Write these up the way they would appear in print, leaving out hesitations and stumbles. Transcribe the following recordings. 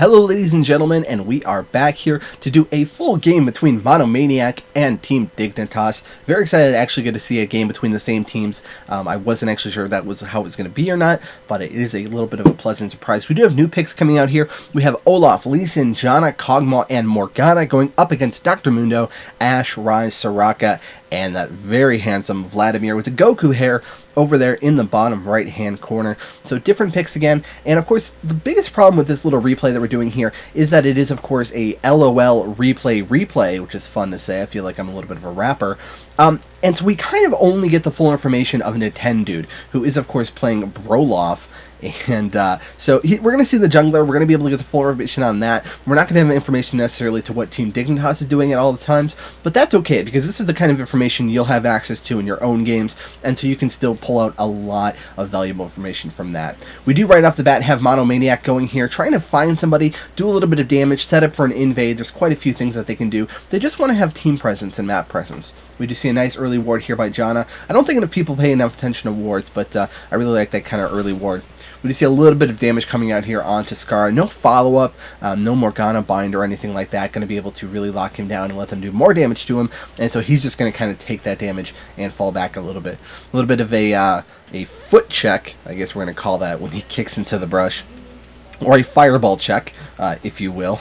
Hello ladies and gentlemen, and we are back here to do a full game between Monomaniac and Team Dignitas. Very excited to actually get to see a game between the same teams. I wasn't actually sure if that was how it was going to be or not, but it is a little bit of a pleasant surprise. We do have new picks coming out here. We have Olaf, Lee Sin, Janna, Kog'Maw, and Morgana going up against Dr. Mundo, Ashe, Ryze, Soraka, and that very handsome Vladimir with the Goku hair over there in the bottom right hand corner. So different picks again, and of course the biggest problem with this little replay that we're doing here is that it is of course a LOL replay, which is fun to say. I feel like I'm a little bit of a rapper. And so we kind of only get the full information of an Nintendo dude, who is of course playing Broloff. And so we're going to see the jungler. We're going to be able to get the full information on that. We're not going to have information necessarily to what Team Dignitas is doing at all the times, but that's okay because this is the kind of information you'll have access to in your own games, and so you can still pull out a lot of valuable information from that. We do right off the bat have Monomaniac going here, trying to find somebody, do a little bit of damage, set up for an invade. There's quite a few things that they can do. They just want to have team presence and map presence. We do see a nice early ward here by Janna. I don't think enough people pay enough attention to wards, but I really like that kind of early ward. We do see a little bit of damage coming out here onto Scar. No follow-up, no Morgana bind or anything like that. Going to be able to really lock him down and let them do more damage to him. And so he's just going to kind of take that damage and fall back a little bit. A little bit of a foot check, I guess we're going to call that, when he kicks into the brush. Or a fireball check, if you will.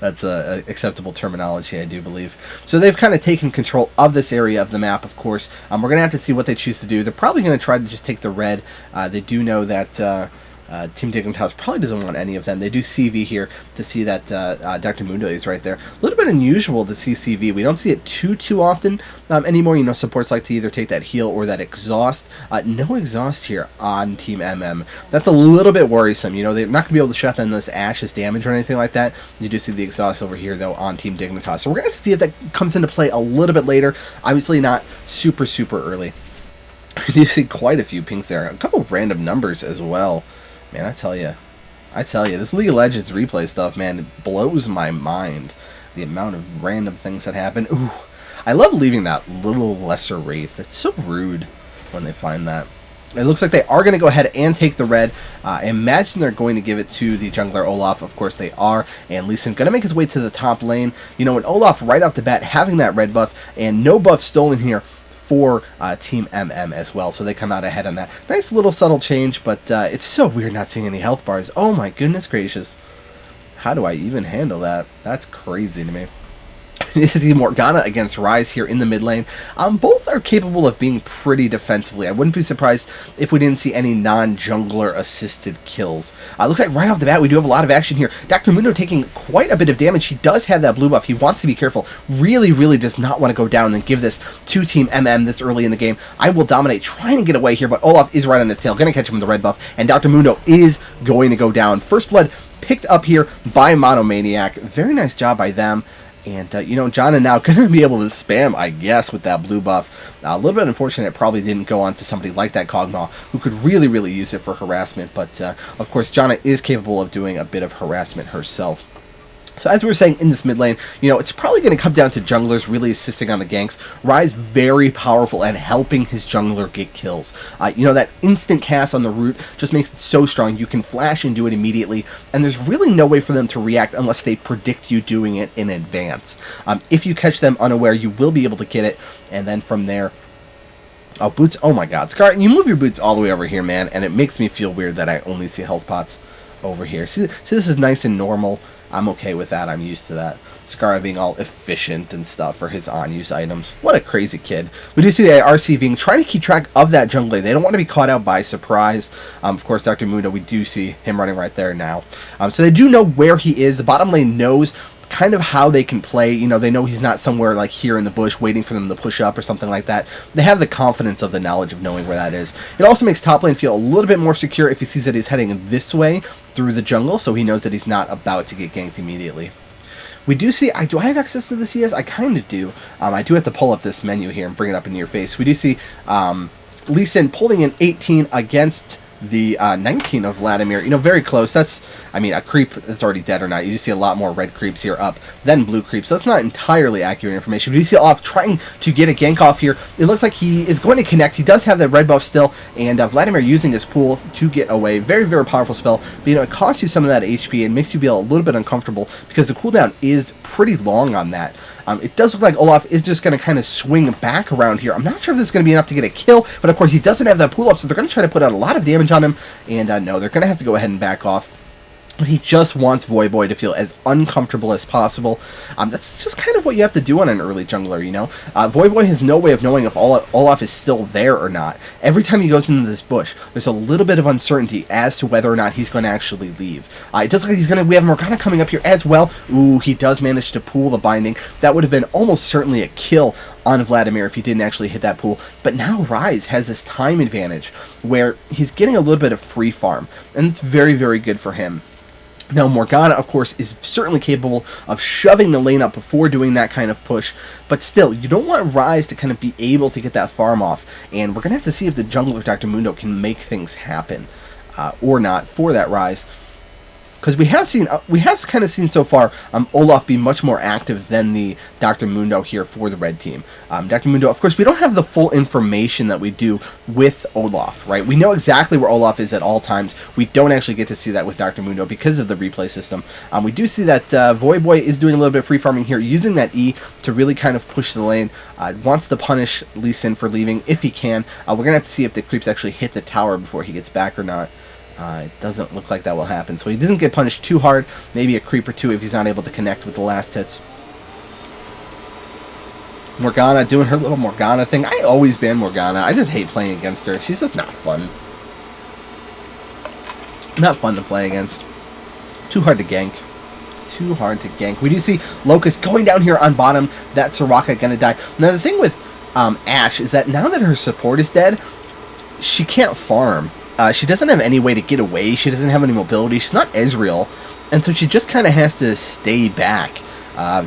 That's acceptable terminology, I do believe. So they've kind of taken control of this area of the map, of course. We're going to have to see what they choose to do. They're probably going to try to just take the red. They do know that Team Dignitas probably doesn't want any of them. They do CV here to see that Dr. Mundo is right there. A little bit unusual to see CV. We don't see it too often anymore. You know, supports like to either take that heal or that exhaust. No exhaust here on Team MM. That's a little bit worrisome. You know, they're not going to be able to shut down this Ashe's damage or anything like that. You do see the exhaust over here, though, on Team Dignitas. So we're going to see if that comes into play a little bit later. Obviously not super early. You see quite a few pings there. A couple of random numbers as well. Man, I tell you, this League of Legends replay stuff, man, it blows my mind. The amount of random things that happen. Ooh, I love leaving that little lesser wraith. It's so rude when they find that. It looks like they are going to go ahead and take the red. I imagine they're going to give it to the jungler Olaf. Of course they are. And Lee Sin going to make his way to the top lane. You know, and Olaf right off the bat having that red buff and no buff stolen here for Team MM as well, so they come out ahead on that. Nice little subtle change, but it's so weird not seeing any health bars. Oh my goodness gracious. How do I even handle that? That's crazy to me. This is Morgana against Ryze here in the mid lane. Both are capable of being pretty defensively. I wouldn't be surprised if we didn't see any non-jungler assisted kills. Looks like right off the bat we do have a lot of action here. Dr. Mundo taking quite a bit of damage. He does have that blue buff. He wants to be careful. Really does not want to go down and give this to Team MM this early in the game. I will dominate, trying to get away here, but Olaf is right on his tail. Going to catch him with the red buff, and Dr. Mundo is going to go down. First blood picked up here by Monomaniac. Very nice job by them. And, you know, Janna now going to be able to spam, I guess, with that blue buff. A little bit unfortunate it probably didn't go on to somebody like that Kog'Maw, who could really use it for harassment. But, of course, Janna is capable of doing a bit of harassment herself. So as we were saying in this mid lane, you know, it's probably going to come down to junglers really assisting on the ganks. Ryze very powerful and helping his jungler get kills. You know, that instant cast on the root just makes it so strong. You can flash and do it immediately, and there's really no way for them to react unless they predict you doing it in advance. If you catch them unaware, you will be able to get it, and then from there... Oh, boots. Oh my god. Scar, you move your boots all the way over here, man, and it makes me feel weird that I only see health pots over here. See, this is nice and normal. I'm okay with that. I'm used to that. Scar being all efficient and stuff for his on-use items. What a crazy kid. We do see the RC being trying to keep track of that jungler. They don't want to be caught out by surprise. Of course, Dr. Mundo, we do see him running right there now. So they do know where he is. The bottom lane knows kind of how they can play. You know, they know he's not somewhere like here in the bush waiting for them to push up or something like that. They have the confidence of the knowledge of knowing where that is. It also makes top lane feel a little bit more secure if he sees that he's heading this way through the jungle, so he knows that he's not about to get ganked immediately. We do see, do I have access to the CS? I kind of do. I do have to pull up this menu here and bring it up in your face. We do see Lee Sin pulling in 18 against the 19 of Vladimir. You know, very close. That's, I mean, a creep that's already dead or not. You do see a lot more red creeps here up than blue creeps. So that's not entirely accurate information. But you see Olaf trying to get a gank off here. It looks like he is going to connect. He does have that red buff still, and Vladimir using his pool to get away. Very, very powerful spell. But, you know, it costs you some of that HP and makes you feel a little bit uncomfortable because the cooldown is pretty long on that. It does look like Olaf is just going to kind of swing back around here. I'm not sure if this is going to be enough to get a kill, but of course he doesn't have that pool up, so they're going to try to put out a lot of damage on him, and no, they're going to have to go ahead and back off. But he just wants Voyboy to feel as uncomfortable as possible. That's just kind of what you have to do on an early jungler, you know? Voyboy has no way of knowing if Olaf is still there or not. Every time he goes into this bush, there's a little bit of uncertainty as to whether or not he's going to actually leave. It does look like we have Morgana coming up here as well. Ooh, he does manage to pull the binding. That would have been almost certainly a kill on Vladimir if he didn't actually hit that pool. But now Rise has this time advantage where he's getting a little bit of free farm, and it's very, very good for him. Now, Morgana, of course, is certainly capable of shoving the lane up before doing that kind of push, but still, you don't want Rise to kind of be able to get that farm off, and we're going to have to see if the jungler Dr. Mundo can make things happen or not for that Rise. Because we have kind of seen so far Olaf be much more active than the Dr. Mundo here for the red team. Dr. Mundo, of course, we don't have the full information that we do with Olaf, right? We know exactly where Olaf is at all times. We don't actually get to see that with Dr. Mundo because of the replay system. We do see that Voyboy is doing a little bit of free farming here, using that E to really kind of push the lane. Wants to punish Lee Sin for leaving if he can. We're going to have to see if the creeps actually hit the tower before he gets back or not. It doesn't look like that will happen. So he doesn't get punished too hard. Maybe a creep or two if he's not able to connect with the last hits. Morgana doing her little Morgana thing. I always ban Morgana. I just hate playing against her. She's just not fun. Not fun to play against. Too hard to gank. Too hard to gank. We do see Locust going down here on bottom. That Soraka gonna die. Now the thing with Ashe is that now that her support is dead, she can't farm. She doesn't have any way to get away. She doesn't have any mobility. She's not Ezreal. And so she just kind of has to stay back.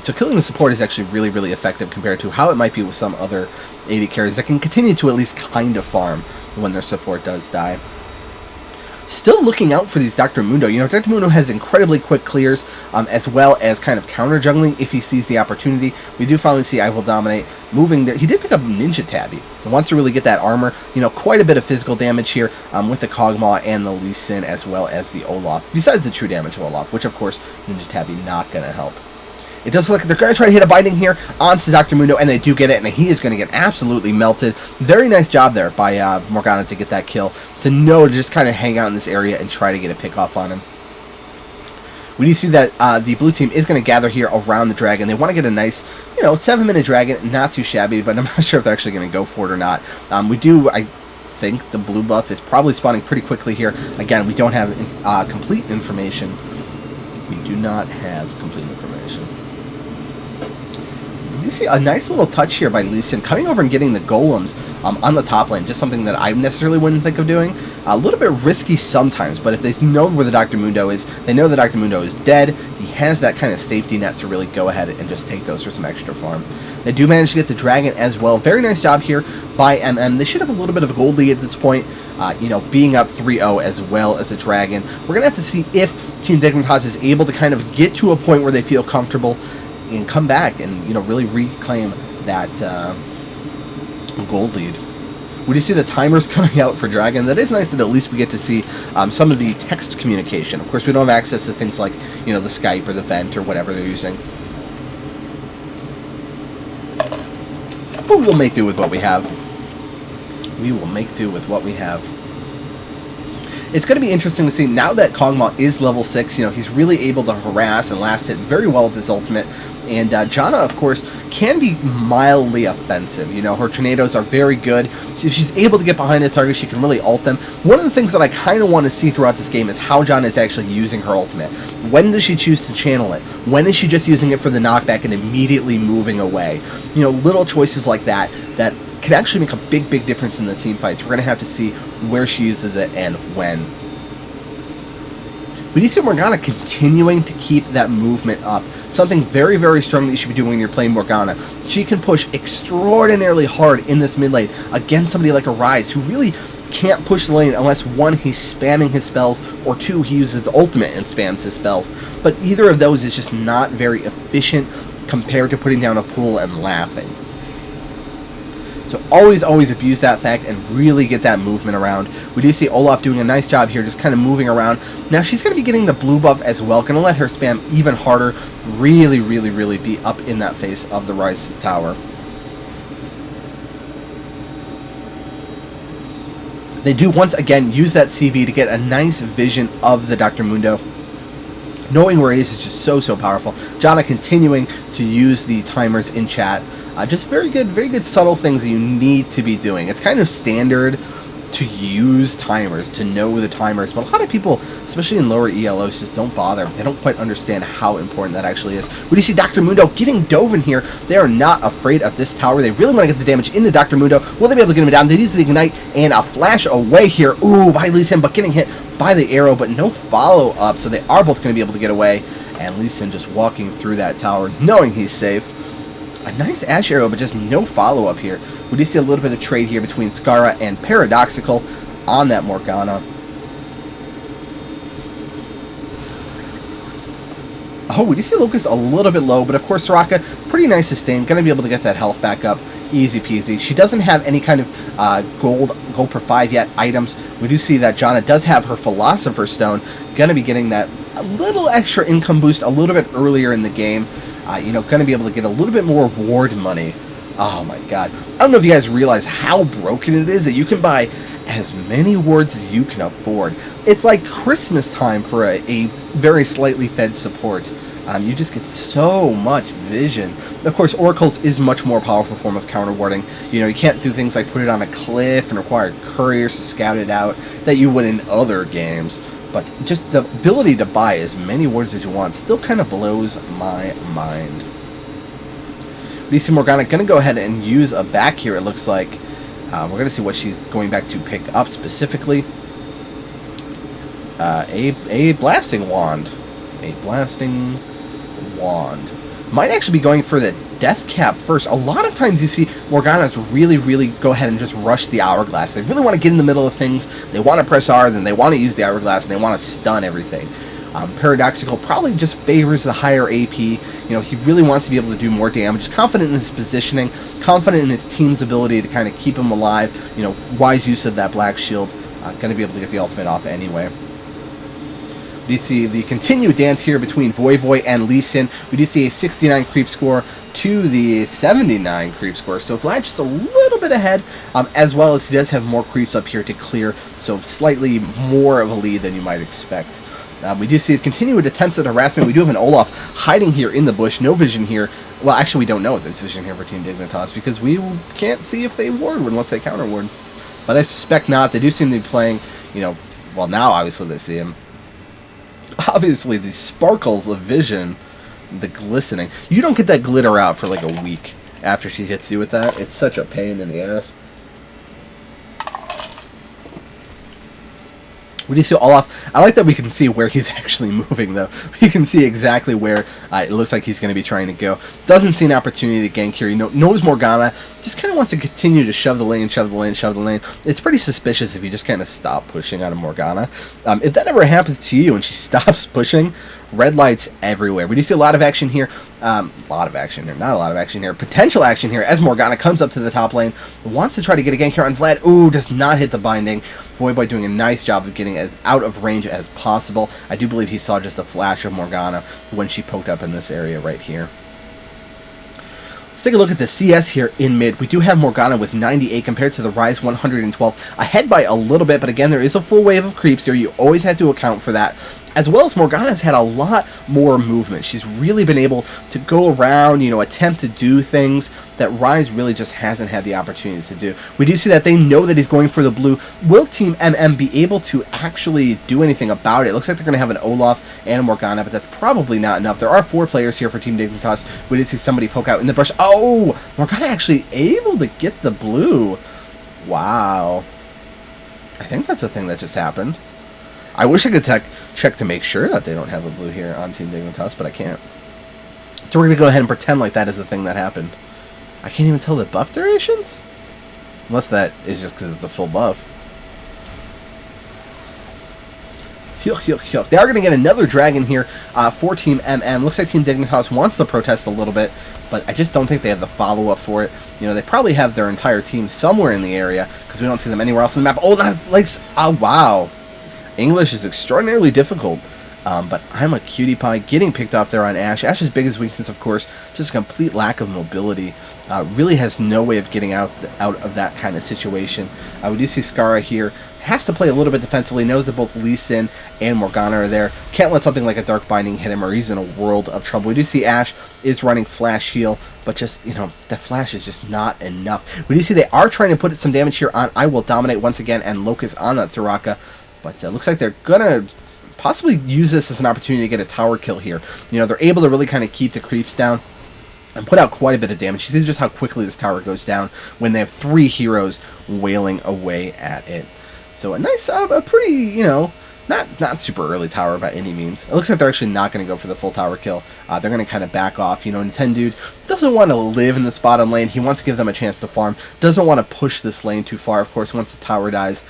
So killing the support is actually really, really effective compared to how it might be with some other AD carries that can continue to at least kind of farm when their support does die. Still looking out for these Dr. Mundo. You know, Dr. Mundo has incredibly quick clears, as well as kind of counter jungling if he sees the opportunity. We do finally see I Will Dominate moving there. He did pick up Ninja Tabby. He wants to really get that armor. You know, quite a bit of physical damage here with the Kog'Maw and the Lee Sin, as well as the Olaf. Besides the true damage of Olaf, which of course Ninja Tabby not going to help. It does look like they're going to try to hit a binding here onto Dr. Mundo, and they do get it, and he is going to get absolutely melted. Very nice job there by Morgana to get that kill. To know to just kind of hang out in this area and try to get a pick off on him. We do see that the blue team is going to gather here around the dragon. They want to get a nice, 7-minute dragon, not too shabby, but I'm not sure if they're actually going to go for it or not. I think the blue buff is probably spawning pretty quickly here. Again, we don't have complete information. We do not have complete information. You see a nice little touch here by Lee Sin coming over and getting the golems on the top lane. Just something that I necessarily wouldn't think of doing. A little bit risky sometimes, but if they know where the Dr. Mundo is, they know the Dr. Mundo is dead. He has that kind of safety net to really go ahead and just take those for some extra farm. They do manage to get the dragon as well. Very nice job here by MM. They should have a little bit of a gold lead at this point. Being up 3-0 as well as a dragon. We're going to have to see if Team Dignitas is able to kind of get to a point where they feel comfortable and come back and really reclaim that gold lead. We do see the timers coming out for Dragon. That is nice that at least we get to see some of the text communication. Of course, we don't have access to things like the Skype or the Vent or whatever they're using. But we'll make do with what we have. We will make do with what we have. It's going to be interesting to see now that Kog'Maw is level 6. He's really able to harass and last hit very well with his ultimate. And Janna, of course, can be mildly offensive. Her tornadoes are very good. If she's able to get behind the target, she can really ult them. One of the things that I kind of want to see throughout this game is how Janna is actually using her ultimate. When does she choose to channel it? When is she just using it for the knockback and immediately moving away? Little choices like that can actually make a big, big difference in the team fights. We're going to have to see where she uses it and when. We do see Morgana continuing to keep that movement up. Something very, very strong that you should be doing when you're playing Morgana. She can push extraordinarily hard in this mid lane against somebody like a Rise, who really can't push the lane unless, one, he's spamming his spells, or two, he uses ultimate and spams his spells. But either of those is just not very efficient compared to putting down a pool and laughing. So always abuse that fact and really get that movement around. We do see Olaf doing a nice job here, just kind of moving around. Now she's going to be getting the blue buff as well. Going to let her spam even harder. Really be up in that face of the Ryze's tower. They do once again use that CV to get a nice vision of the Dr. Mundo. Knowing where he is just so powerful. Janna continuing to use the timers in chat. Just very good subtle things that you need to be doing. It's kind of standard to use timers, to know the timers, but a lot of people, especially in lower ELOs, just don't bother. They don't quite understand how important that actually is. We do see Dr. Mundo getting dove in here. They are not afraid of this tower. They really want to get the damage into Dr. Mundo. Will they be able to get him down? They use the Ignite and a flash away here. Ooh, by Lee Sin, but getting hit by the arrow, but no follow-up, so they are both going to be able to get away. And Lee Sin just walking through that tower, knowing he's safe. A nice Ash arrow, but just no follow-up here. We do see a little bit of trade here between Skara and Paradoxical on that Morgana. Oh, we do see Lucas a little bit low, but of course Soraka, pretty nice sustain. Going to be able to get that health back up. Easy peasy. She doesn't have any kind of gold per 5 yet items. We do see that Janna does have her Philosopher's Stone. Going to be getting that a little extra income boost a little bit earlier in the game. You know, going to be able to get a little bit more ward money. Oh my god. I don't know if you guys realize how broken it is that you can buy as many wards as you can afford. It's like Christmas time for a very slightly fed support. You just get so much vision. Of course, Oracle's is much more powerful form of counter warding. You know, you can't do things like put it on a cliff and require couriers to scout it out that you would in other games. But just the ability to buy as many wards as you want still kind of blows my mind. We see Morgana going to go ahead and use a back here, it looks like. We're going to see what she's going back to pick up specifically. A blasting wand. A blasting wand. Might actually be going for the death cap first. A lot of times you see Morganas really go ahead and just rush the hourglass. They really want to get in the middle of things. They want to press R, then they want to use the hourglass, and they want to stun everything. Paradoxical probably just favors the higher AP. You know, he really wants to be able to do more damage. He's confident in his positioning, confident in his team's ability to kind of keep him alive. You know, wise use of that black shield. Going to be able to get the ultimate off anyway. We see the continued dance here between Voyboy and Lee Sin. We do see a 69 creep score to the 79 creep score. So Vlad just a little bit ahead, as well as he does have more creeps up here to clear. So slightly more of a lead than you might expect. We do see continued attempts at harassment. We do have an Olaf hiding here in the bush. No vision here. Well, actually, we don't know if there's vision here for Team Dignitas because we can't see if they ward unless they counter ward. But I suspect not. They do seem to be playing, you know, well, now obviously they see him. Obviously, the sparkles of vision, the glistening. You don't get that glitter out for like a week after she hits you with that. It's such a pain in the ass. We do see Olaf. I like that we can see where he's actually moving, though. We can see exactly where it looks like he's going to be trying to go. Doesn't see an opportunity to gank here. He knows Morgana. Just kind of wants to continue to shove the lane, shove the lane, shove the lane. It's pretty suspicious if you just kind of stop pushing out of Morgana. If that ever happens to you and she stops pushing, red lights everywhere. We do see a lot of action here. Not a lot of action here. Potential action here as Morgana comes up to the top lane. Wants to try to get a gank here on Vlad. Ooh, does not hit the binding. Voyboy doing a nice job of getting as out of range as possible. I do believe he saw just a flash of Morgana when she poked up in this area right here. Let's take a look at the CS here in mid. We do have Morgana with 98 compared to the Ryze 112. Ahead by a little bit, but again, there is a full wave of creeps here. You always have to account for that. As well as Morgana's had a lot more movement. She's really been able to go around, you know, attempt to do things that Ryze really just hasn't had the opportunity to do. We do see that they know that he's going for the blue. Will Team MM be able to actually do anything about it? It looks like they're going to have an Olaf and a Morgana, but that's probably not enough. There are 4 players here for Team Dignitas. We did see somebody poke out in the brush. Oh! Morgana actually able to get the blue. Wow. I think that's a thing that just happened. I wish I could check to make sure that they don't have a blue here on Team Dignitas, but I can't. So we're going to go ahead and pretend like that is the thing that happened. I can't even tell the buff durations? Unless that is just because it's a full buff. They are going to get another dragon here for Team MM. Looks like Team Dignitas wants to protest a little bit, but I just don't think they have the follow-up for it. You know, they probably have their entire team somewhere in the area, because we don't see them anywhere else in the map. Oh, that, like, oh, wow. English is extraordinarily difficult. But I'm a cutie pie getting picked off there on Ashe. Ashe's biggest weakness, of course, just a complete lack of mobility. Really has no way of getting out of that kind of situation. We do see Skara here. Has to play a little bit defensively. Knows that both Lee Sin and Morgana are there. Can't let something like a Dark Binding hit him, or he's in a world of trouble. We do see Ashe is running Flash Heal, but just, you know, the Flash is just not enough. We do see they are trying to put some damage here on I Will Dominate once again, and Locust on that Soraka. But looks like they're going to possibly use this as an opportunity to get a tower kill here. You know, they're able to really kind of keep the creeps down and put out quite a bit of damage. You see just how quickly this tower goes down when they have 3 heroes wailing away at it. So a nice, a pretty, you know, not super early tower by any means. It looks like they're actually not going to go for the full tower kill. They're going to kind of back off. You know, Nintendude doesn't want to live in this bottom lane. He wants to give them a chance to farm. Doesn't want to push this lane too far. Of course, once the tower dies,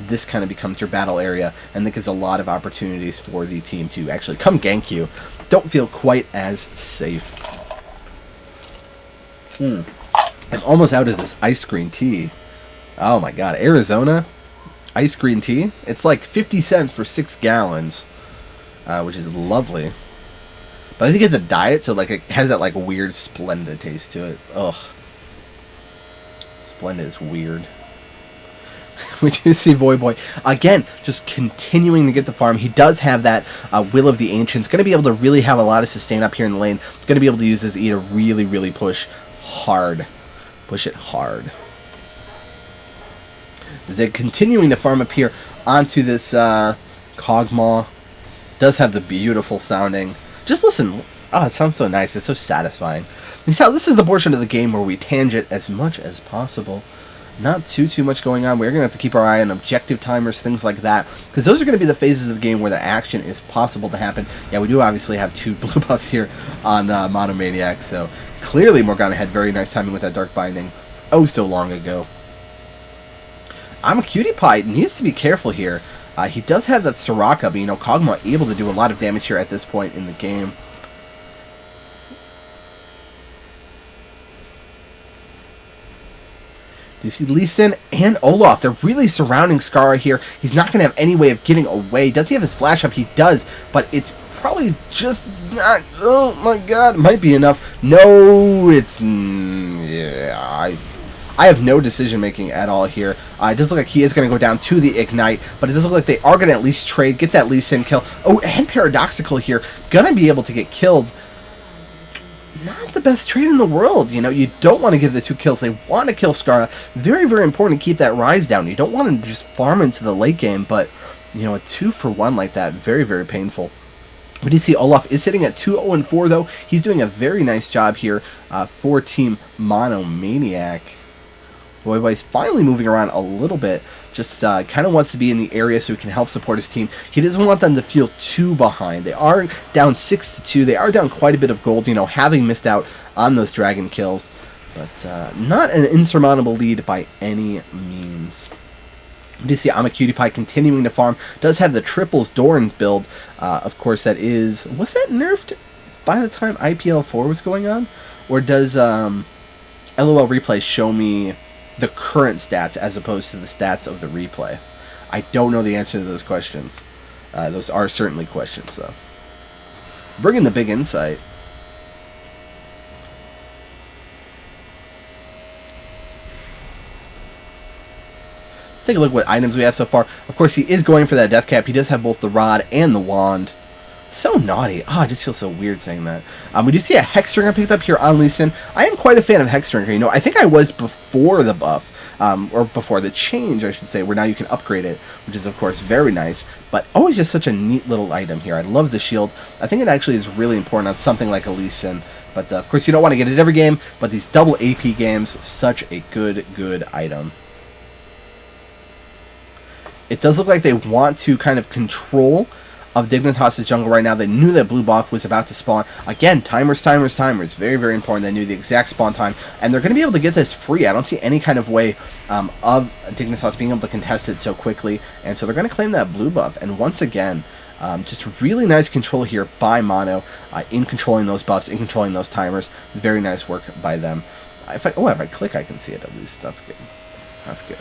this kind of becomes your battle area, and that gives a lot of opportunities for the team to actually come gank you. Don't feel quite as safe. I'm almost out of this ice green tea. Oh my god, Arizona ice green tea? It's like 50 cents for 6 gallons, which is lovely. But I think it's a diet, so like it has that like weird Splenda taste to it. Ugh. Splenda is weird. We do see Voyboy again, just continuing to get the farm. He does have that Will of the Ancients. Going to be able to really have a lot of sustain up here in the lane. Going to be able to use his E to really, really push hard. Push it hard. Zig continuing to farm up here onto this Kog'Maw. Does have the beautiful sounding. Just listen. Oh, it sounds so nice. It's so satisfying. You can tell this is the portion of the game where we tangent as much as possible. Not too much going on. We're going to have to keep our eye on objective timers, things like that, because those are going to be the phases of the game where the action is possible to happen. Yeah, we do obviously have 2 blue buffs here on Monomaniac, so clearly Morgana had very nice timing with that Dark Binding oh so long ago. I'm a cutie pie. Needs to be careful here. He does have that Soraka, but you know, Kog'Maw able to do a lot of damage here at this point in the game. Do you see Lee Sin and Olaf? They're really surrounding Skara here. He's not going to have any way of getting away. Does he have his flash up? He does, but it's probably just not... Oh my god, might be enough. No, it's... Yeah, I have no decision making at all here. It does look like he is going to go down to the Ignite, but it does look like they are going to at least trade, get that Lee Sin kill. Oh, and Paradoxical here. Going to be able to get killed. Not the best trade in the world. You know, you don't want to give the 2 kills. They want to kill Skara. Very, very important to keep that rise down. You don't want to just farm into the late game, but, you know, a 2-for-1 like that, very, very painful. We do see Olaf is sitting at 2-0-4, though. He's doing a very nice job here for Team Monomaniac. Voyboy's finally moving around a little bit. Just kind of wants to be in the area so he can help support his team. He doesn't want them to feel too behind. They are down 6-2. They are down quite a bit of gold, you know, having missed out on those dragon kills. But not an insurmountable lead by any means. We do see I'm a cutie pie continuing to farm. Does have the triples Doran's build. Of course, that is... Was that nerfed by the time IPL 4 was going on? Or does LOL Replay show me the current stats as opposed to the stats of the replay? I don't know the answer to those questions. Those are certainly questions, though. Bringing the big insight. Let's take a look at what items we have so far. Of course, he is going for that death cap. He does have both the rod and the wand. So naughty. Oh, I just feel so weird saying that. We do see a Hexdrinker picked up here on Lee Sin. I am quite a fan of Hexdrinker. You know, I think I was before the buff, or before the change, I should say, where now you can upgrade it, which is, of course, very nice. But always just such a neat little item here. I love the shield. I think it actually is really important on something like a Lee Sin. But, of course, you don't want to get it every game, but these double AP games, such a good item. It does look like they want to kind of control of Dignitas' jungle right now. They knew that blue buff was about to spawn. Again, timers. Very, very important. They knew the exact spawn time, and they're going to be able to get this free. I don't see any kind of way of Dignitas being able to contest it so quickly, and so they're going to claim that blue buff. And once again, Just really nice control here by Mono in controlling those buffs, in controlling those timers. Very nice work by them. If I click, I can see it at least. That's good. That's good.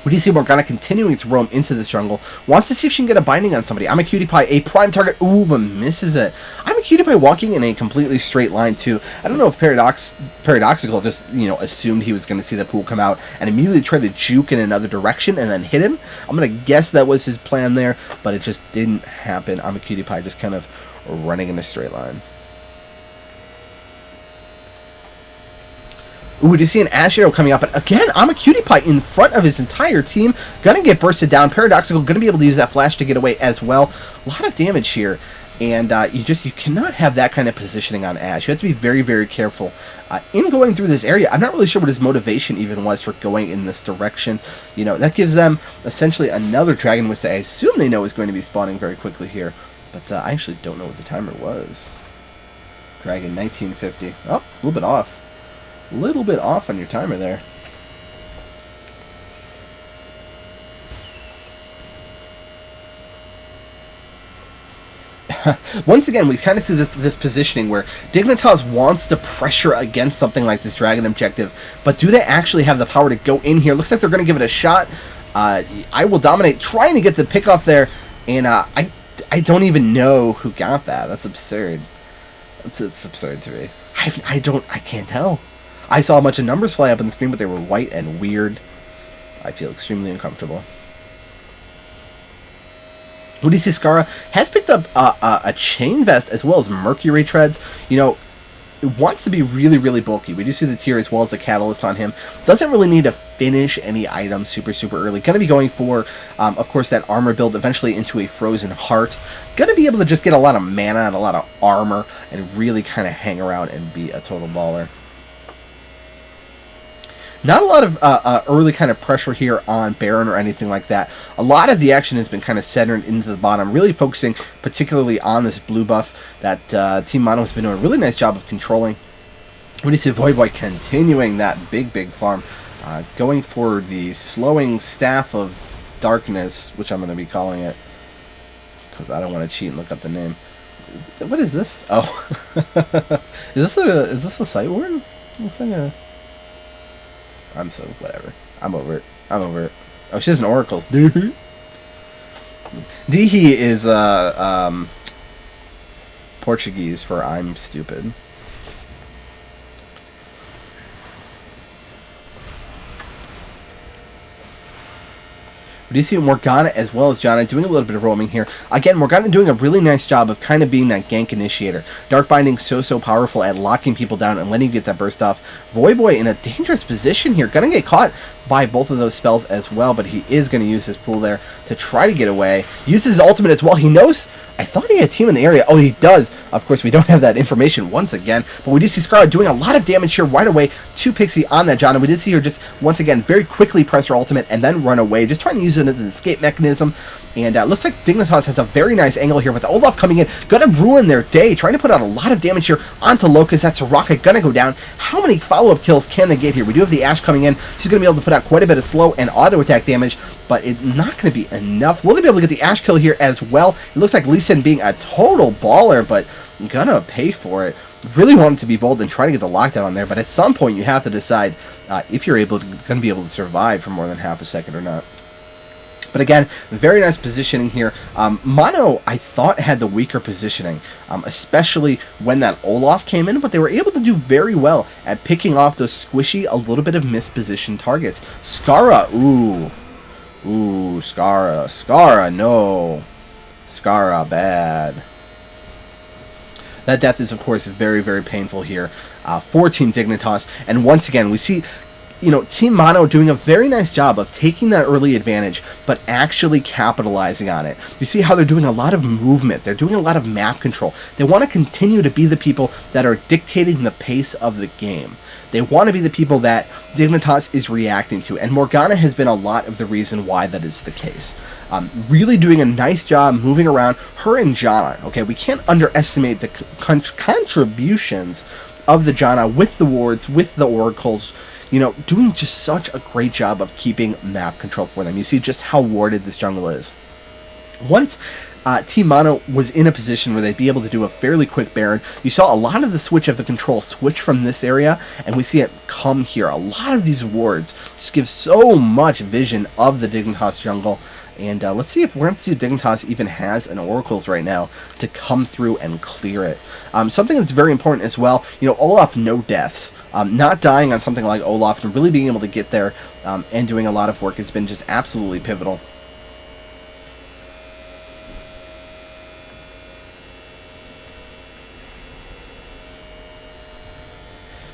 We do see Morgana continuing to roam into this jungle. Wants to see if she can get a binding on somebody. I'm a Cutie Pie, a prime target. Ooh, but misses it. I'm a Cutie Pie walking in a completely straight line, too. I don't know if Paradoxical just, assumed he was going to see the pool come out and immediately tried to juke in another direction and then hit him. I'm going to guess that was his plan there, but it just didn't happen. I'm a Cutie Pie just kind of running in a straight line. Ooh, we do see an Ash Arrow coming up, but again, I'm a Cutie Pie in front of his entire team. Gonna get bursted down. Paradoxical gonna be able to use that flash to get away as well. A lot of damage here, and you cannot have that kind of positioning on Ash. You have to be very, very careful in going through this area. I'm not really sure what his motivation even was for going in this direction. That gives them essentially another dragon, which I assume they know is going to be spawning very quickly here, but I actually don't know what the timer was. Dragon 1950. Oh, a little bit off. Little bit off on your timer there. Once again, we kind of see this positioning where Dignitas wants to pressure against something like this dragon objective, but do they actually have the power to go in here? Looks like they're going to give it a shot. I will dominate, trying to get the pick off there, and I don't even know who got that. That's absurd. It's absurd to me. I can't tell. I saw a bunch of numbers fly up on the screen, but they were white and weird. I feel extremely uncomfortable. Odysseus Skara has picked up a chain vest as well as mercury treads. It wants to be really, really bulky. We do see the tier as well as the catalyst on him. Doesn't really need to finish any items super, super early. Going to be going for, of course, that armor build eventually into a frozen heart. Going to be able to just get a lot of mana and a lot of armor and really kind of hang around and be a total baller. Not a lot of early kind of pressure here on Baron or anything like that. A lot of the action has been kind of centered into the bottom, really focusing particularly on this blue buff that Team Mono has been doing a really nice job of controlling. We do see Voyboy continuing that big farm, going for the slowing staff of darkness, which I'm going to be calling it, because I don't want to cheat and look up the name. What is this? Oh, is this a sight word? Looks like a... I'm so whatever. I'm over it. Oh, she has an oracles. Dihi is Portuguese for I'm stupid. We do see Morgana as well as Janna doing a little bit of roaming here. Again, Morgana doing a really nice job of kind of being that gank initiator. Dark Binding so powerful at locking people down and letting you get that burst off. Voyboy in a dangerous position here. Gonna get caught by both of those spells as well, but he is going to use his pool there to try to get away. Uses his ultimate as well. He knows... I thought he had a team in the area. Oh, he does. Of course, we don't have that information once again, but we do see Scarlet doing a lot of damage here right away to Pixie on that John, and we did see her just, once again, very quickly press her ultimate and then run away, just trying to use it as an escape mechanism. And looks like Dignitas has a very nice angle here with the Olaf coming in. Gonna ruin their day, trying to put out a lot of damage here onto Locust. That's Soraka gonna go down. How many follow-up kills can they get here? We do have the Ashe coming in. She's gonna be able to put out quite a bit of slow and auto attack damage, but it's not gonna be enough. Will they be able to get the Ashe kill here as well? It looks like Lee Sin being a total baller, but gonna pay for it. Really wanted to be bold and try to get the lockdown on there, but at some point you have to decide if you're gonna be able to survive for more than half a second or not. But again, very nice positioning here. Mono, I thought, had the weaker positioning, especially when that Olaf came in, but they were able to do very well at picking off those squishy, a little bit of mispositioned targets. Skara, ooh, Skara, no. Skara, bad. That death is, of course, very, very painful here for Team Dignitas. And once again, we see... Team Mono doing a very nice job of taking that early advantage, but actually capitalizing on it. You see how they're doing a lot of movement. They're doing a lot of map control. They want to continue to be the people that are dictating the pace of the game. They want to be the people that Dignitas is reacting to, and Morgana has been a lot of the reason why that is the case. Really doing a nice job moving around. Her and Janna, okay? We can't underestimate the contributions of the Janna with the wards, with the oracles, you know, doing just such a great job of keeping map control for them. You see just how warded this jungle is. Once Team Mono was in a position where they'd be able to do a fairly quick Baron, you saw a lot of the switch of the control switch from this area, and we see it come here. A lot of these wards just give so much vision of the Dignitas jungle. And let's see if we're going to see if Dignitas even has an Oracles right now to come through and clear it. Something that's very important as well, you know, Olaf no deaths. Not dying on something like Olaf and really being able to get there and doing a lot of work has been just absolutely pivotal.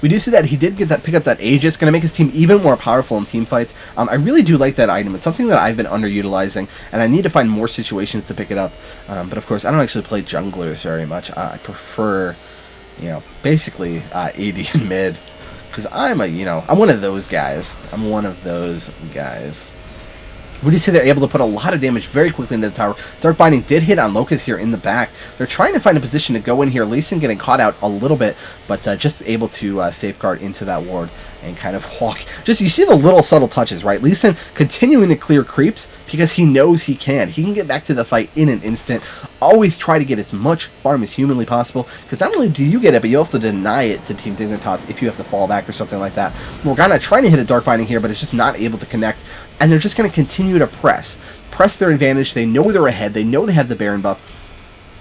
We do see that he did get that pick up that Aegis, going to make his team even more powerful in team fights. I really do like that item. It's something that I've been underutilizing, and I need to find more situations to pick it up. But of course, I don't actually play junglers very much. I prefer, you know, basically AD and mid, because I'm one of those guys. I'm one of those guys. We do see they're able to put a lot of damage very quickly into the tower. Dark Binding did hit on Locust here in the back. They're trying to find a position to go in here. Lee Sin getting caught out a little bit, but just able to safeguard into that ward and kind of walk. Just, you see the little subtle touches, right? Lee Sin continuing to clear creeps because he knows he can. He can get back to the fight in an instant. Always try to get as much farm as humanly possible, because not only do you get it, but you also deny it to Team Dignitas if you have to fall back or something like that. Morgana trying to hit a Dark Binding here, but it's just not able to connect. And they're just going to continue to press their advantage. They know they're ahead. They know they have the Baron buff.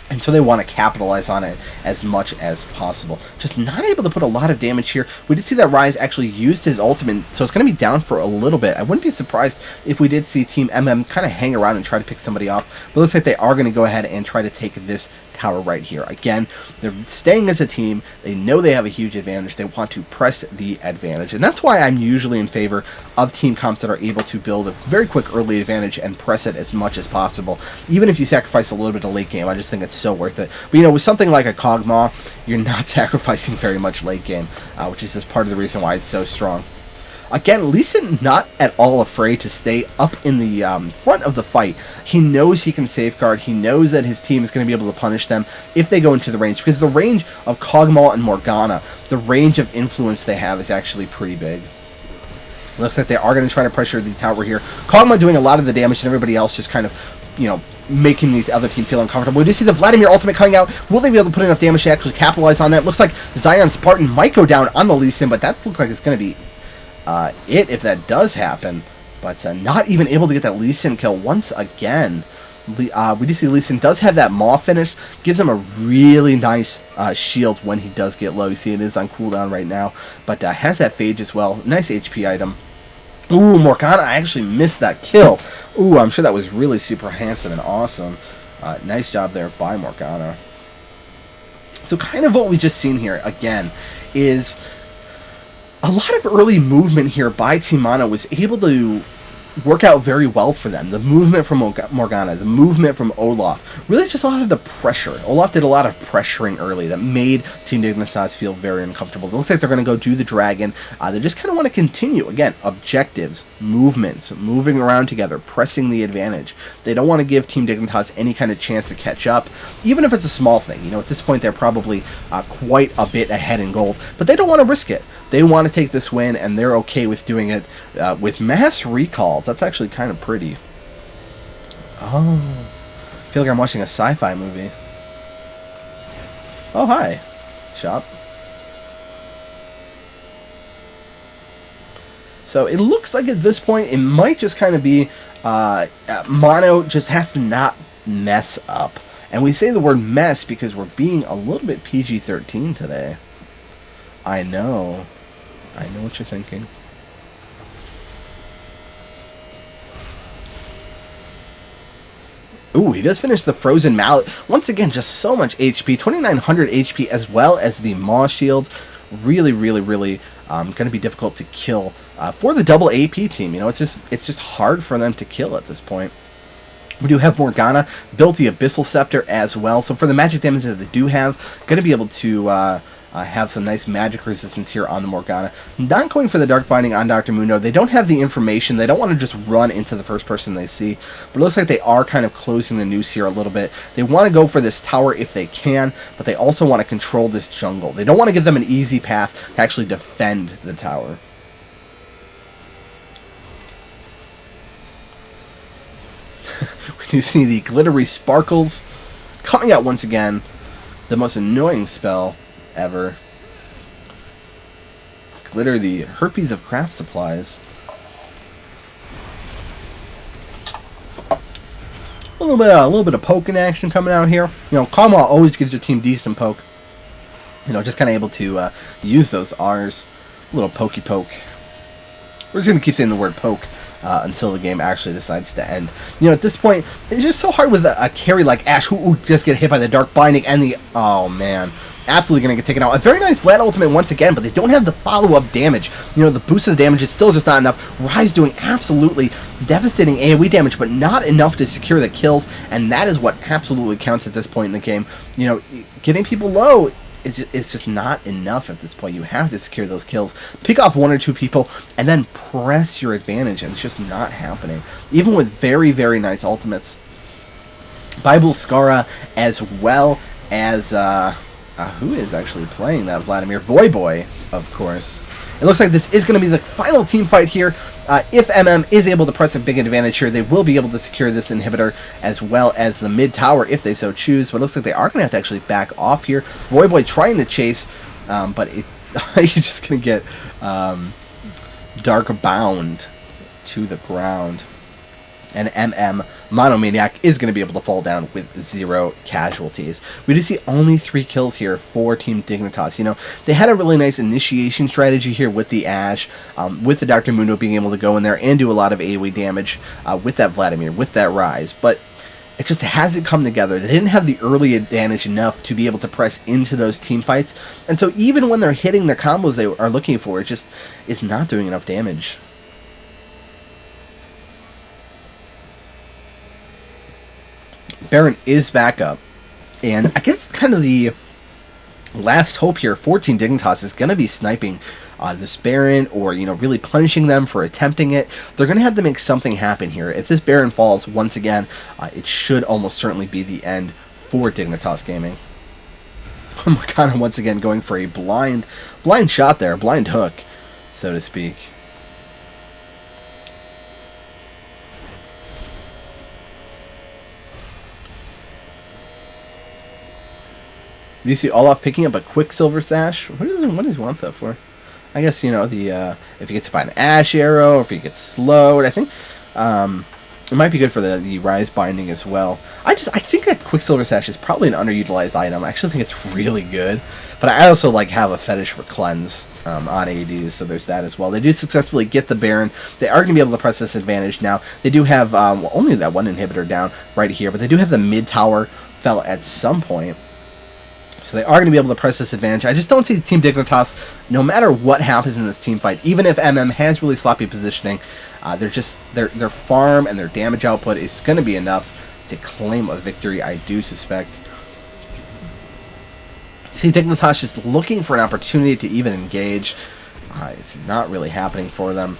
And so they want to capitalize on it as much as possible. Just not able to put a lot of damage here. We did see that Ryze actually used his ultimate, so it's going to be down for a little bit. I wouldn't be surprised if we did see Team MM kind of hang around and try to pick somebody off. But it looks like they are going to go ahead and try to take this tower right here. Again, they're staying as a team. They know they have a huge advantage. They want to press the advantage. And that's why I'm usually in favor of team comps that are able to build a very quick early advantage and press it as much as possible. Even if you sacrifice a little bit of late game, I just think it's so worth it. But you know, with something like a Kog'Maw, you're not sacrificing very much late game, which is just part of the reason why it's so strong. Again, Lee Sin not at all afraid to stay up in the front of the fight. He knows he can safeguard. He knows that his team is going to be able to punish them if they go into the range, because the range of Kog'Maw and Morgana, the range of influence they have is actually pretty big. Looks like they are going to try to pressure the tower here. Kog'Maw doing a lot of the damage, and everybody else just kind of, you know, making the other team feel uncomfortable. We do see the Vladimir ultimate coming out. Will they be able to put enough damage to actually capitalize on that? Looks like Zion Spartan might go down on the Lee Sin, but that looks like it's going to be it if that does happen. But not even able to get that Lee Sin kill once again. We do see Lee Sin does have that Maw finished. Gives him a really nice shield when he does get low. You see it is on cooldown right now. But has that Phage as well. Nice HP item. Ooh, Morgana, I actually missed that kill. Ooh, I'm sure that was really super handsome and awesome. Nice job there by Morgana. So kind of what we just seen here, again, is a lot of early movement here by Team Mono was able to work out very well for them. The movement from Morgana, the movement from Olaf, really just a lot of the pressure. Olaf did a lot of pressuring early that made Team Dignitas feel very uncomfortable. It looks like they're going to go do the dragon. They just kind of want to continue. Again, objectives, movements, moving around together, pressing the advantage. They don't want to give Team Dignitas any kind of chance to catch up, even if it's a small thing. You know, at this point, they're probably quite a bit ahead in gold, but they don't want to risk it. They want to take this win, and they're okay with doing it with mass recalls. That's actually kind of pretty. Oh, I feel like I'm watching a sci-fi movie. Oh, hi, shop. So it looks like at this point, it might just kind of be Mono just has to not mess up. And we say the word mess because we're being a little bit PG-13 today. I know what you're thinking. Ooh, he does finish the Frozen Mallet. Once again, just so much HP. 2,900 HP as well as the Maw Shield. Really, really, really going to be difficult to kill for the double AP team. You know, it's just hard for them to kill at this point. We do have Morgana, built the Abyssal Scepter as well. So for the magic damage that they do have, going to be able to have some nice magic resistance here on the Morgana. Not going for the Dark Binding on Dr. Mundo. They don't have the information. They don't want to just run into the first person they see. But it looks like they are kind of closing the noose here a little bit. They want to go for this tower if they can, but they also want to control this jungle. They don't want to give them an easy path to actually defend the tower. You see the glittery sparkles coming out once again. The most annoying spell ever. Glitter, the herpes of craft supplies. A little bit of poking action coming out here. You know, Karma always gives your team decent poke. You know, just kind of able to use those R's. A little pokey poke. We're just going to keep saying the word poke until the game actually decides to end. You know, at this point, it's just so hard with a carry like Ashe, who just get hit by the Dark Binding and the... Oh, man. Absolutely going to get taken out. A very nice Vlad ultimate once again, but they don't have the follow-up damage. You know, the boost of the damage is still just not enough. Ryze doing absolutely devastating AoE damage, but not enough to secure the kills, and that is what absolutely counts at this point in the game. You know, getting people low is just not enough at this point. You have to secure those kills. Pick off 1 or 2 people, and then press your advantage, and it's just not happening. Even with very, very nice ultimates. Bible Skara, as well as... who is actually playing that Vladimir? Voyboy, of course. It looks like this is going to be the final team fight here. If MM is able to press a big advantage here, they will be able to secure this inhibitor as well as the mid tower if they so choose. But it looks like they are going to have to actually back off here. Voyboy trying to chase, but he's just going to get dark bound to the ground. And MM Monomaniac is going to be able to fall down with 0 casualties. We do see only 3 kills here for Team Dignitas. You know, they had a really nice initiation strategy here with the Ashe, with the Dr. Mundo being able to go in there and do a lot of AoE damage with that Vladimir, with that Ryze. But it just hasn't come together. They didn't have the early advantage enough to be able to press into those team fights. And so even when they're hitting their combos they are looking for, it just is not doing enough damage. Baron is back up, and I guess kind of the last hope here for Team Dignitas is going to be sniping this Baron, or, you know, really punishing them for attempting it. They're going to have to make something happen here. If this Baron falls once again, it should almost certainly be the end for Dignitas Gaming. Morgana once again going for a blind shot there, blind hook, so to speak. You see Olaf picking up a Quicksilver Sash. What does he want that for? I guess, you know, the if he gets to buy an Ashe Arrow, or if he gets slowed. I think it might be good for the Ryze binding as well. I think that Quicksilver Sash is probably an underutilized item. I actually think it's really good. But I also have a fetish for Cleanse on ADs, so there's that as well. They do successfully get the Baron. They are going to be able to press this advantage now. They do have only that one inhibitor down right here, but they do have the mid tower fell at some point. So they are going to be able to press this advantage. I just don't see Team Dignitas, no matter what happens in this team fight, even if MM has really sloppy positioning, their farm and their damage output is going to be enough to claim a victory, I do suspect. See Dignitas just looking for an opportunity to even engage. It's not really happening for them.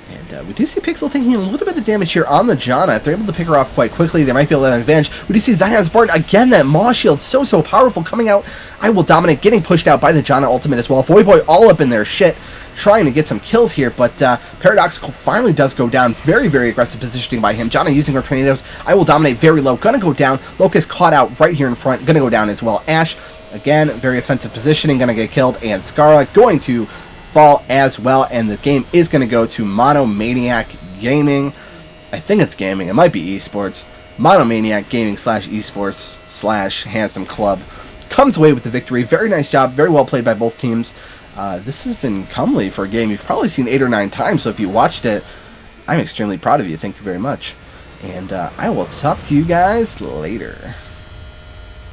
And we do see Pixel taking a little bit of damage here on the Janna. If they're able to pick her off quite quickly, they might be able to have an advantage. We do see Zion Spartan, again, that Maw Shield, so powerful, coming out. I Will Dominate, getting pushed out by the Janna ultimate as well. Voyboy all up in their shit, trying to get some kills here, but Paradoxical finally does go down. Very, very aggressive positioning by him. Janna using her tornadoes. I Will Dominate very low, gonna go down. Locust caught out right here in front, gonna go down as well. Ashe, again, very offensive positioning, gonna get killed, and Scarlet going to fall as well, and the game is going to go to Monomaniac Gaming. I think it's gaming. It might be esports. Monomaniac Gaming / esports / Handsome Club comes away with the victory. Very nice job. Very well played by both teams. This has been comely for a game you've probably seen 8 or 9 times, so if you watched it, I'm extremely proud of you. Thank you very much. And I will talk to you guys later.